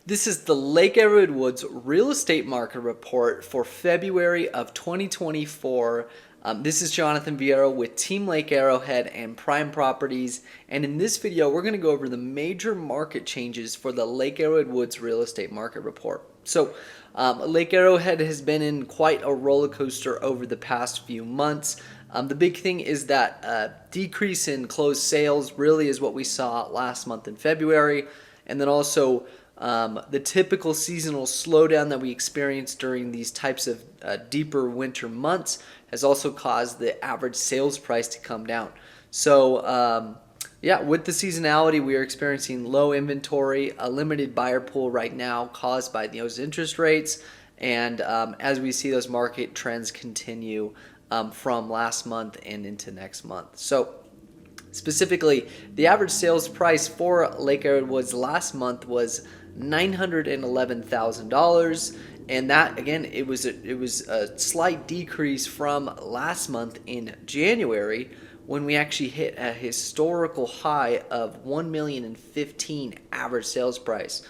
This is the Lake Arrowhead Woods real estate market report for February of 2024. This is Jonathan Viero with Team Lake Arrowhead and Prime Properties, and in this video we're going to go over the major market changes for the Lake Arrowhead Woods real estate market report. So Lake Arrowhead has been in quite a roller coaster over the past few months. The big thing is that decrease in closed sales really is what we saw last month in February, and then also the typical seasonal slowdown that we experience during these types of deeper winter months has also caused the average sales price to come down. So yeah, with the seasonality, we are experiencing low inventory, a limited buyer pool right now caused by those interest rates, and as we see those market trends continue from last month and into next month. So specifically, the average sales price for Lake Arrowhead Woods last month was $911,000, and that again it was a slight decrease from last month in January, when we actually hit a historical high of $1,015,000 average sales price.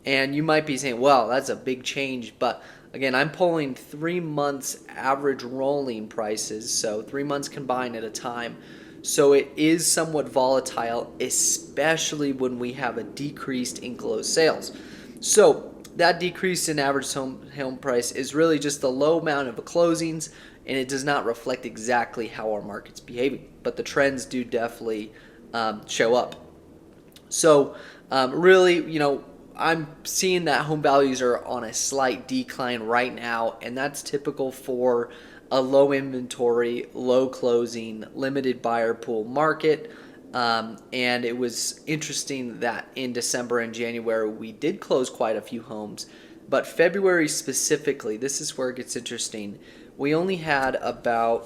And you might be saying, well, that's a big change, but again, I'm pulling 3 months average rolling prices, so 3 months combined at a time. So it is somewhat volatile, especially when we have a decrease in closed sales. So that decrease in average home price is really just the low amount of closings, and it does not reflect exactly how our market's behaving. But the trends do definitely show up. So really, I'm seeing that home values are on a slight decline right now, and that's typical for a low inventory, low closing, limited buyer pool market. And it was interesting that in December and January we did close quite a few homes, but February specifically, this is where it gets interesting. We only had about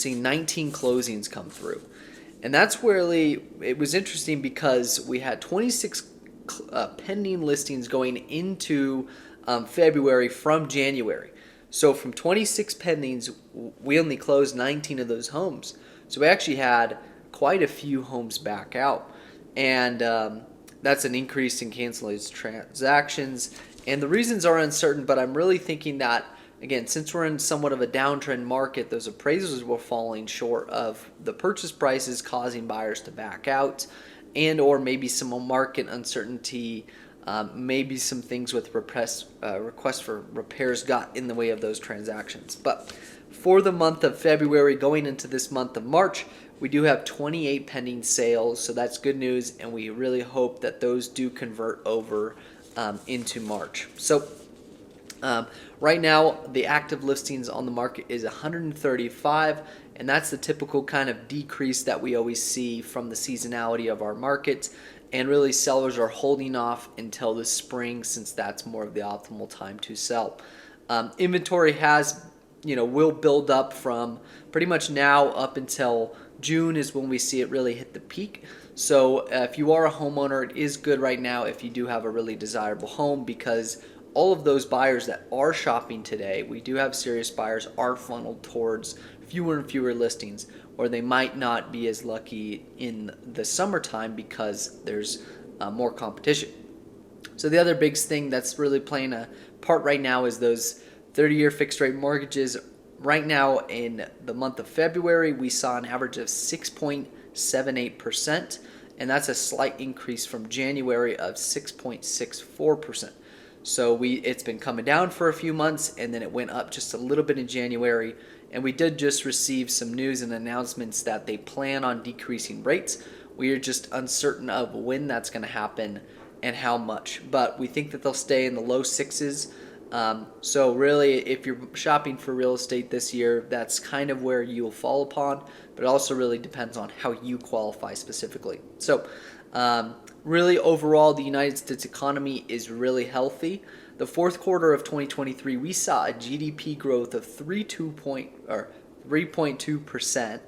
19 closings come through, and that's really, it was interesting because we had 26 pending listings going into February from January. So from 26 pendings, we only closed 19 of those homes. So we actually had quite a few homes back out. And that's an increase in canceled transactions. And the reasons are uncertain, but I'm really thinking that, again, since we're in somewhat of a downtrend market, those appraisals were falling short of the purchase prices, causing buyers to back out, and or maybe some market uncertainty. Maybe some things with requests for repairs got in the way of those transactions. But for the month of February, going into this month of March, we do have 28 pending sales, so that's good news, and we really hope that those do convert over into March. So right now, the active listings on the market is 135, and that's the typical kind of decrease that we always see from the seasonality of our markets. And really, sellers are holding off until the spring, since that's more of the optimal time to sell. Inventory will build up from pretty much now up until June is when we see it really hit the peak. So if you are a homeowner, it is good right now if you do have a really desirable home, because all of those buyers that are shopping today, we do have serious buyers, are funneled towards fewer and fewer listings, or they might not be as lucky in the summertime because there's more competition. So the other big thing that's really playing a part right now is those 30-year fixed rate mortgages. Right now in the month of February, we saw an average of 6.78%, and that's a slight increase from January of 6.64%. So it's been coming down for a few months, and then it went up just a little bit in January. And we did just receive some news and announcements that they plan on decreasing rates. We are just uncertain of when that's going to happen and how much. But we think that they'll stay in the low sixes. So really, if you're shopping for real estate this year, that's kind of where you'll fall upon. But it also really depends on how you qualify specifically. So really, overall, the United States economy is really healthy. The fourth quarter of 2023, we saw a GDP growth of 3.2%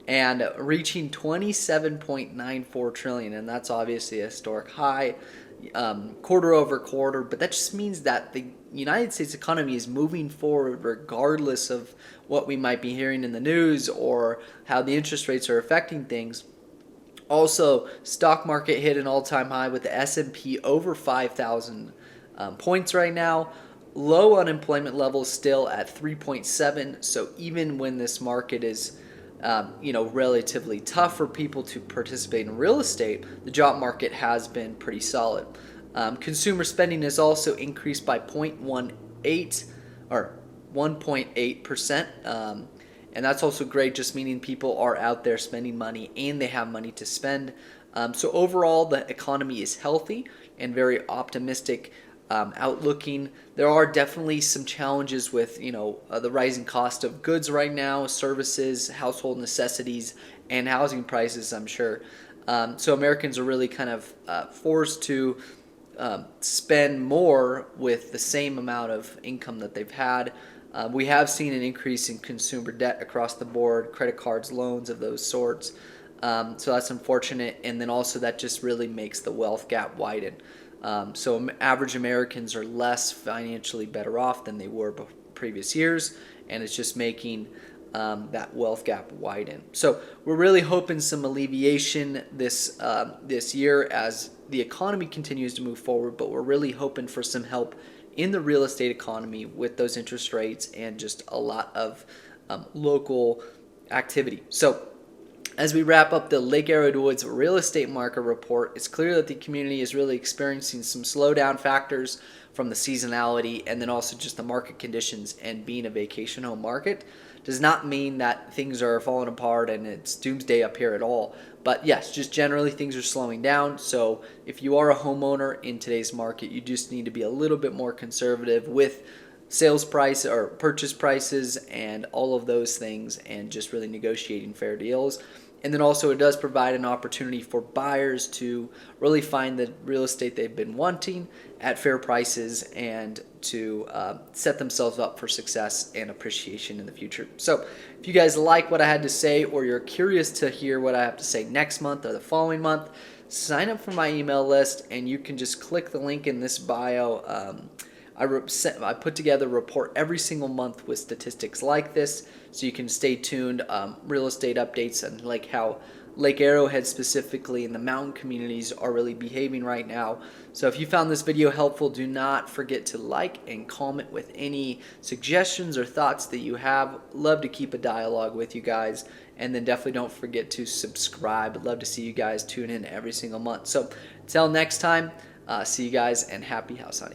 and reaching 27.94 trillion, and that's obviously a historic high quarter over quarter. But that just means that the United States economy is moving forward regardless of what we might be hearing in the news or how the interest rates are affecting things. Also, stock market hit an all-time high with the S&P over 5,000 points right now. Low unemployment levels still at 3.7. So even when this market is relatively tough for people to participate in real estate, the job market has been pretty solid. Consumer spending has also increased by 0.18 or 1.8%. And that's also great, just meaning people are out there spending money and they have money to spend. So overall, the economy is healthy and very optimistic outlooking. There are definitely some challenges with the rising cost of goods right now, services, household necessities, and housing prices, I'm sure. So Americans are really kind of forced to spend more with the same amount of income that they've had. We have seen an increase in consumer debt across the board, credit cards, loans of those sorts. So that's unfortunate. And then also that just really makes the wealth gap widen. So average Americans are less financially better off than they were previous years, and it's just making that wealth gap widen. So we're really hoping some alleviation this year as the economy continues to move forward, but we're really hoping for some help in the real estate economy with those interest rates and just a lot of local activity. So as we wrap up the Lake Arrowhead real estate market report, it's clear that the community is really experiencing some slowdown factors from the seasonality and then also just the market conditions, and being a vacation home market does not mean that things are falling apart and it's doomsday up here at all. But yes, just generally things are slowing down. So if you are a homeowner in today's market, you just need to be a little bit more conservative with sales price or purchase prices and all of those things, and just really negotiating fair deals. And then also it does provide an opportunity for buyers to really find the real estate they've been wanting at fair prices and to set themselves up for success and appreciation in the future. So if you guys like what I had to say, or you're curious to hear what I have to say next month or the following month, sign up for my email list and you can just click the link in this bio. I put together a report every single month with statistics like this, so you can stay tuned. Real estate updates and like how Lake Arrowhead specifically and the mountain communities are really behaving right now. So if you found this video helpful, do not forget to like and comment with any suggestions or thoughts that you have. Love to keep a dialogue with you guys. And then definitely don't forget to subscribe. I'd love to see you guys tune in every single month. So until next time, see you guys and happy house hunting.